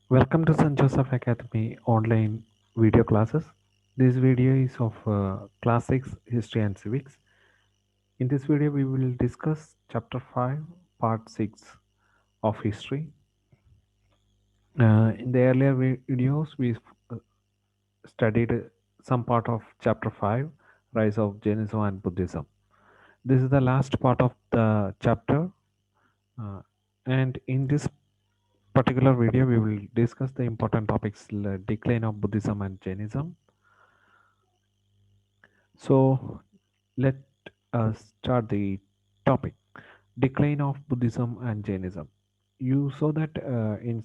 Welcome to St. Joseph Academy online video classes. This video is of classics, history, and civics. In this video, we will discuss chapter 5, part 6 of history. In the earlier videos, we studied some part of chapter 5, rise of Jainism and Buddhism. This is the last part of the chapter, and in this particular video, we will discuss the important topics: decline of Buddhism and Jainism. So let us start the topic: decline of Buddhism and Jainism. You saw that in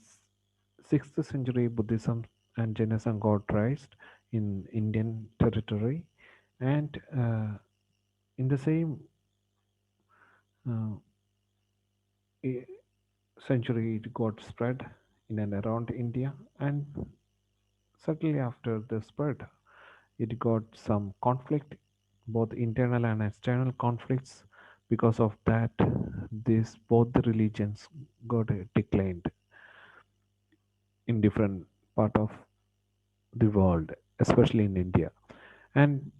6th century Buddhism and Jainism got raised in Indian territory, and in the same uh, e- century it got spread in and around India, and certainly after the spread it got some conflict, both internal and external conflicts. Because of that, this both the religions got declined in different part of the world, especially in India. And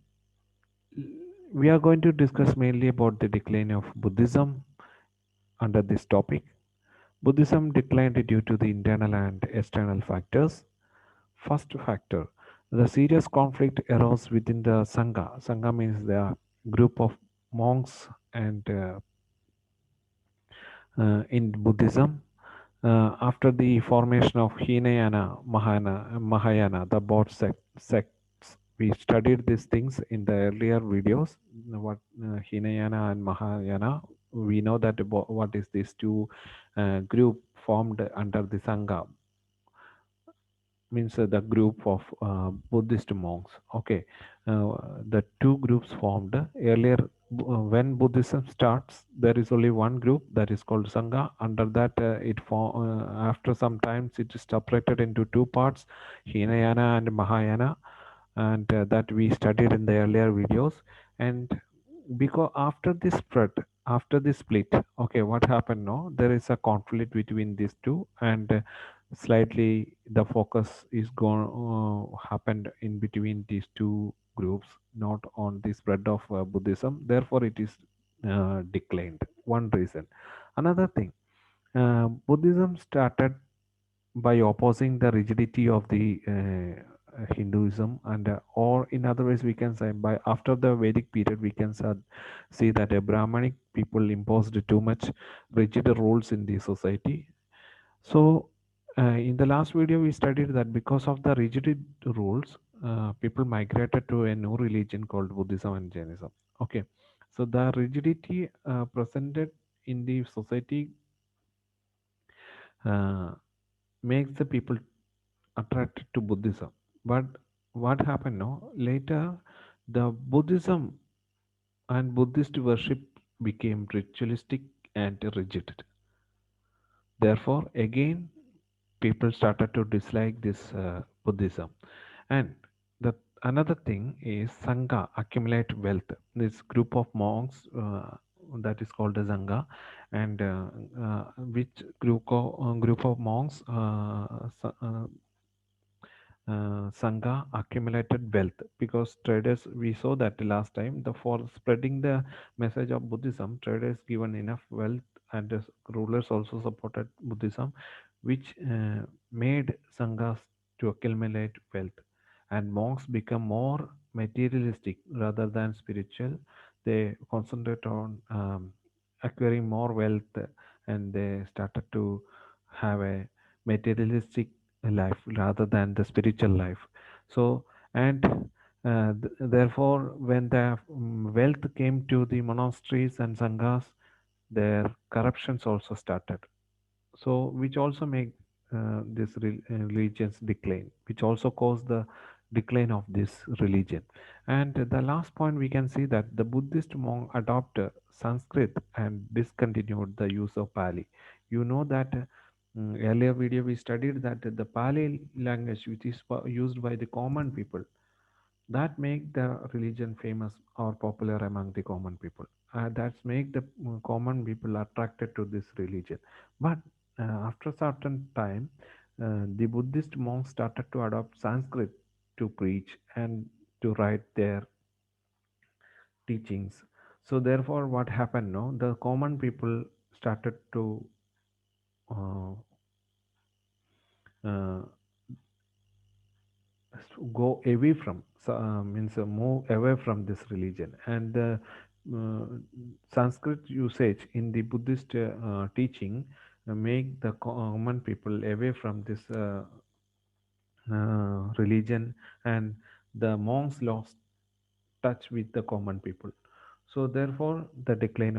we are going to discuss mainly about the decline of Buddhism under this topic. Buddhism declined due to the internal and external factors. First factor, the serious conflict arose within the Sangha. Sangha means the group of monks and in Buddhism. After the formation of Hinayana, Mahayana, the both sects, we studied these things in the earlier videos. What Hinayana and Mahayana, we know that what is these two group formed under the Sangha, means the group of Buddhist monks. Okay, the two groups formed earlier. When Buddhism starts, there is only one group that is called Sangha. Under that, after some times it is separated into two parts, Hinayana and Mahayana, and that we studied in the earlier videos. And because after this spread, after this split, okay, what happened now? There is a conflict between these two, and slightly the focus is gone happened in between these two groups, not on the spread of Buddhism. Therefore, it is declined. One reason. Another thing, Buddhism started by opposing the rigidity of the Hinduism, and or in other ways we can say by after the Vedic period we can see that a Brahmanic people imposed too much rigid rules in the society. So in the last video we studied that because of the rigid rules, people migrated to a new religion called Buddhism and Jainism. Okay, so the rigidity presented in the society uh, makes the people attracted to Buddhism. But what happened now? Later, the Buddhism and Buddhist worship became ritualistic and rigid. Therefore, again, people started to dislike this Buddhism. And the another thing is Sangha, accumulate wealth. This group of monks that is called a Sangha, and which group of monks Sangha accumulated wealth, because traders, we saw that last time, the for spreading the message of Buddhism, traders given enough wealth, and the rulers also supported Buddhism, which made Sanghas to accumulate wealth, and monks become more materialistic rather than spiritual. They concentrate on acquiring more wealth, and they started to have a materialistic life rather than the spiritual life. So, and therefore when the wealth came to the monasteries and sanghas, their corruptions also started, so which also make this religions decline, which also caused the decline of this religion. And the last point, we can see that the Buddhist monk adopted Sanskrit and discontinued the use of Pali. You know that earlier video we studied that the Pali language, which is used by the common people, that make the religion famous or popular among the common people. That's make the common people attracted to this religion. But after certain time, The Buddhist monks started to adopt Sanskrit to preach and to write their teachings. So therefore, what happened? No, the common people started to uh, uh, go away from, so, means move away from this religion, and the uh, Sanskrit usage in the Buddhist teaching make the common people away from this religion, and the monks lost touch with the common people. So therefore, the decline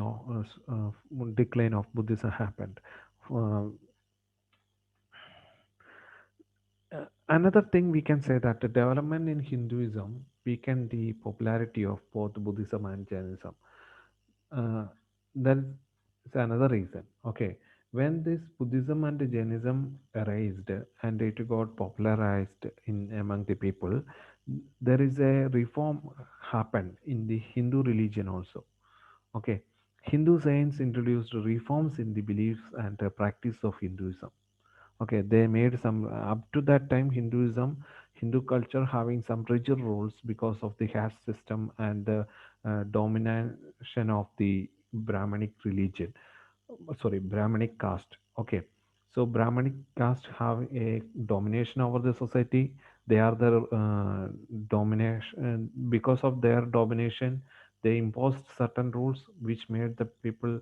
of Buddhism happened. Uh, Another thing we can say that the development in Hinduism weakened the popularity of both Buddhism and Jainism. Uh, that is another reason. Okay, when this Buddhism and Jainism arised and it got popularized in among the people, there is a reform happened in the Hindu religion also. Okay, Hindu saints introduced reforms in the beliefs and the practice of Hinduism. Okay, they made some up to that time Hindu culture having some rigid rules because of the caste system and the domination of the Brahmanic religion. Sorry, Brahmanic caste. Okay, so Brahmanic caste have a domination over the society. They are the domination. Because of their domination, they imposed certain rules which made the people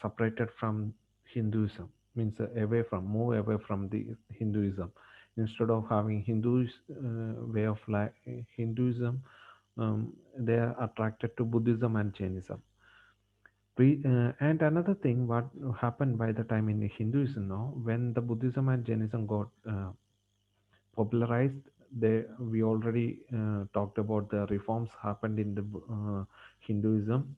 separated from Hinduism, means move away from the Hinduism. Instead of having way of life, Hinduism, they are attracted to Buddhism and Jainism. And another thing, what happened by the time in Hinduism now, when the Buddhism and Jainism got popularized, we already talked about the reforms happened in the Hinduism,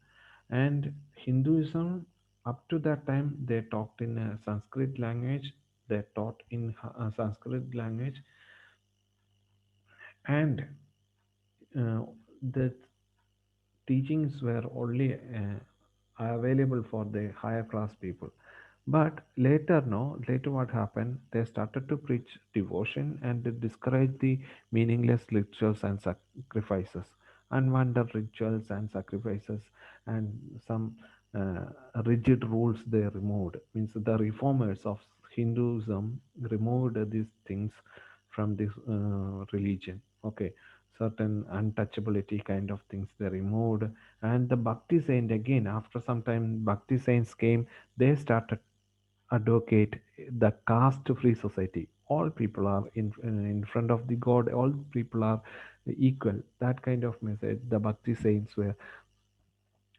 and Hinduism up to that time they talked in Sanskrit language. They taught in Sanskrit language, and the teachings were only available for the higher class people. But later what happened? They started to preach devotion and they discourage the meaningless rituals and sacrifices, unwanted rituals and sacrifices, and some uh, rigid rules they removed. Means the reformers of Hinduism removed these things from this religion. Okay, certain untouchability kind of things they removed, and the Bhakti saint again. After some time, Bhakti saints came. They started advocate the caste-free society. All people are in front of the God. All people are equal. That kind of message the Bhakti saints were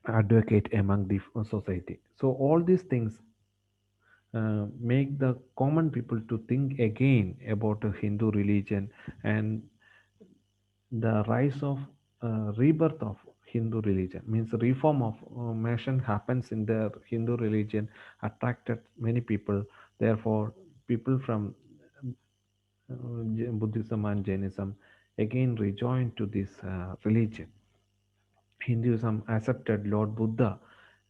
advocate among the society. So all these things make the common people to think again about the Hindu religion, and the rise of rebirth of Hindu religion, means reform of nation happens in the Hindu religion, attracted many people. Therefore, people from Buddhism and Jainism again rejoined to this religion. Hinduism accepted Lord Buddha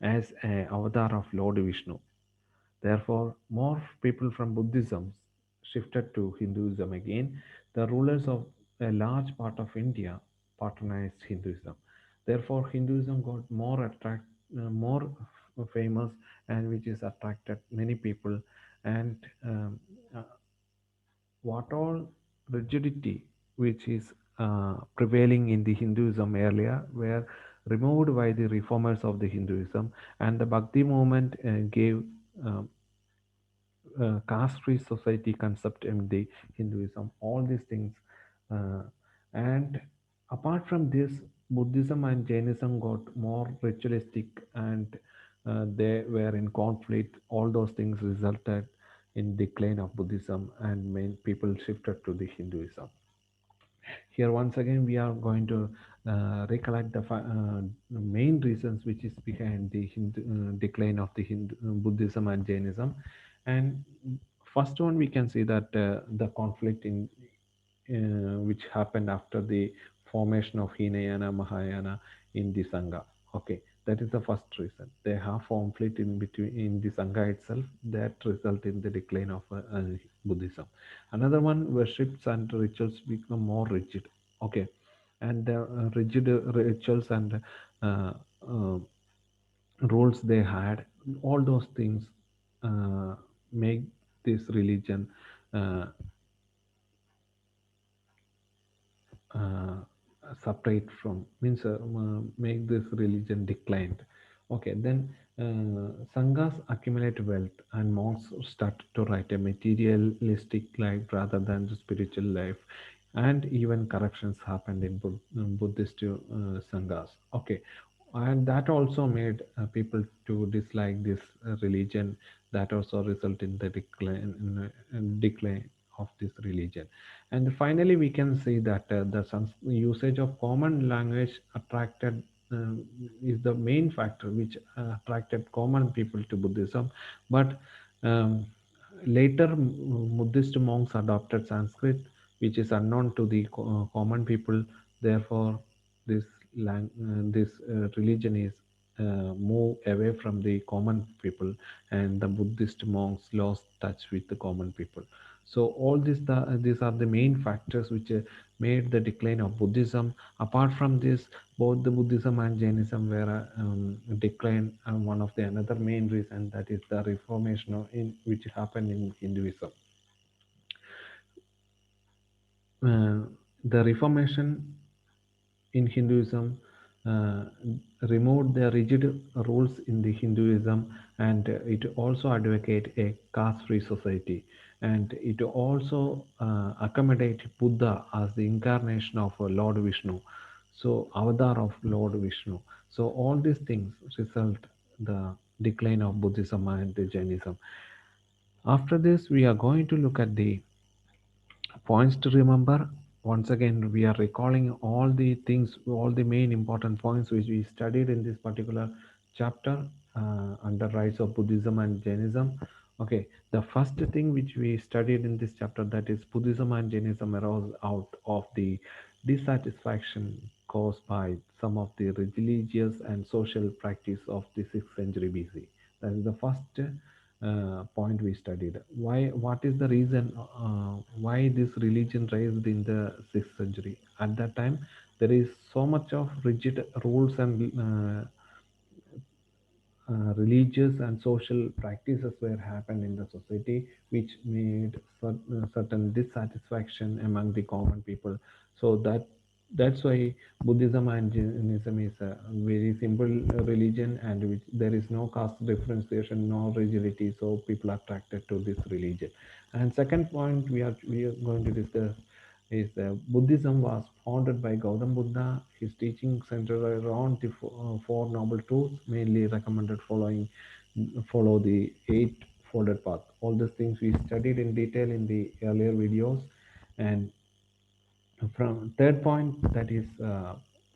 as an avatar of Lord Vishnu. Therefore, more people from Buddhism shifted to Hinduism again. The rulers of a large part of India patronized Hinduism. Therefore, Hinduism got more famous, and which is attracted many people. And uh, what all rigidity which is prevailing in the Hinduism earlier were removed by the reformers of the Hinduism, and the Bhakti movement gave um, caste-free society concept in the Hinduism, all these things. Uh, and apart from this, Buddhism and Jainism got more ritualistic, and they were in conflict. All those things resulted in decline of Buddhism, and main people shifted to the Hinduism. Here, once again, we are going to recollect the main reasons which is behind the decline of the Buddhism and Jainism. And first one, we can see that the conflict in which happened after the formation of Hinayana Mahayana in the Sangha. Okay, That is the first reason. They have conflict in between in the Sangha itself that result in the decline of Buddhism. Another one, worships and rituals become more rigid. Okay, and the rigid rituals and uh, uh, rules they had, all those things uh, make this religion uh, uh, separate from means make this religion declined. Okay, then sanghas accumulate wealth and monks start to write a materialistic life rather than the spiritual life, and even corruptions happened in Buddhist sanghas. Okay, and that also made people to dislike this religion. That also result in the decline of this religion. And finally, we can say that the usage of common language attracted uh, is the main factor which attracted common people to Buddhism. But um, later, Buddhist monks adopted Sanskrit, which is unknown to the common people. Therefore, this religion is move away from the common people, and the Buddhist monks lost touch with the common people. So all these are the main factors which made the decline of Buddhism. Apart from this, both the Buddhism and Jainism were decline. One of the another main reason, that is the Reformation in which happened in Hinduism. Uh, the Reformation in Hinduism uh, removed the rigid rules in the Hinduism, and it also advocate a caste-free society, and it also accommodate Buddha as the incarnation of Lord Vishnu, so avatar of Lord Vishnu. So all these things result the decline of Buddhism and Jainism. After this, we are going to look at the points to remember. Once again, we are recalling all the things, all the main important points which we studied in this particular chapter under rise of Buddhism and Jainism. Okay, the first thing which we studied in this chapter, that is Buddhism and Jainism arose out of the dissatisfaction caused by some of the religious and social practice of the 6th century BC. That is the first point we studied. Why? What is the reason why this religion raised in the 6th century? At that time, there is so much of rigid rules and religious and social practices were happened in the society, which made certain dissatisfaction among the common people. So that's why Buddhism and Jainism is a very simple religion, and which there is no caste differentiation, no rigidity. So people are attracted to this religion. And second point we are going to discuss is Buddhism was founded by Gautam Buddha. His teaching centered around the four noble truths, mainly recommended follow the eightfolded path. All these things we studied in detail in the earlier videos. And from third point, that is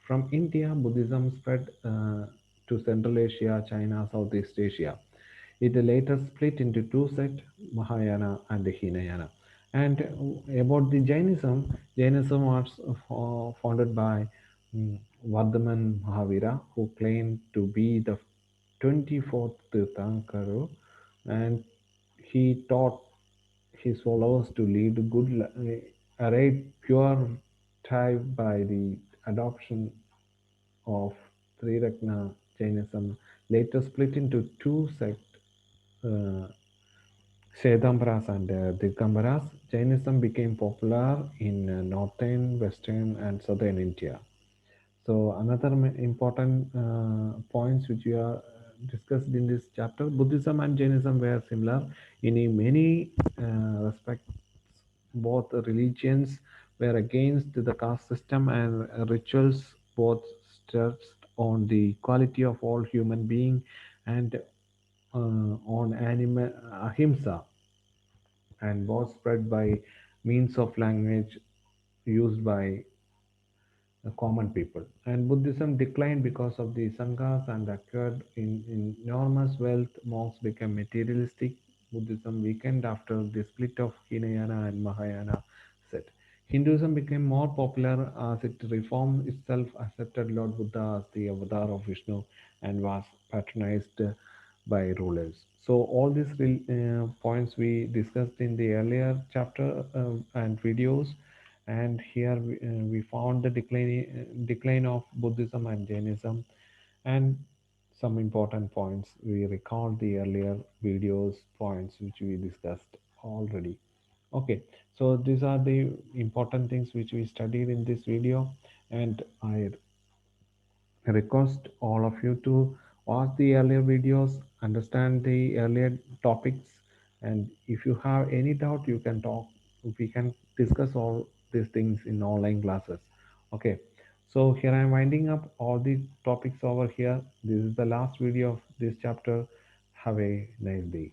from India, Buddhism spread to Central Asia, China, Southeast Asia. It later split into two sects, Mahayana and the Hinayana. And about the Jainism was founded by Vardhaman Mahavira, who claimed to be the 24th Tirthankara, and he taught his followers to lead good, arrayed pure type by the adoption of Triratna Jainism, later split into two sects, uh, Shvedambaras and Digambaras. Jainism became popular in northern, western, and southern India. So another important points which we are discussed in this chapter, Buddhism and Jainism were similar in many respects. Both religions were against the caste system, and rituals both stressed on the quality of all human being, and on ahimsa, and was spread by means of language used by the common people. And Buddhism declined because of the Sanghas and acquired in enormous wealth. Monks became materialistic. Buddhism weakened after the split of Hinayana and Mahayana set. Hinduism became more popular as it reformed itself, accepted Lord Buddha as the avatar of Vishnu, and was patronized by rulers. So, all these points we discussed in the earlier chapter and videos, and here we found the decline of Buddhism and Jainism, and some important points. We recalled the earlier videos points which we discussed already. Okay, so these are the important things which we studied in this video, and I request all of you to watch the earlier videos, understand the earlier topics, and if you have any doubt, you can talk. We can discuss all these things in online classes. Okay, so here I am winding up all the topics over here. This is the last video of this chapter. Have a nice day.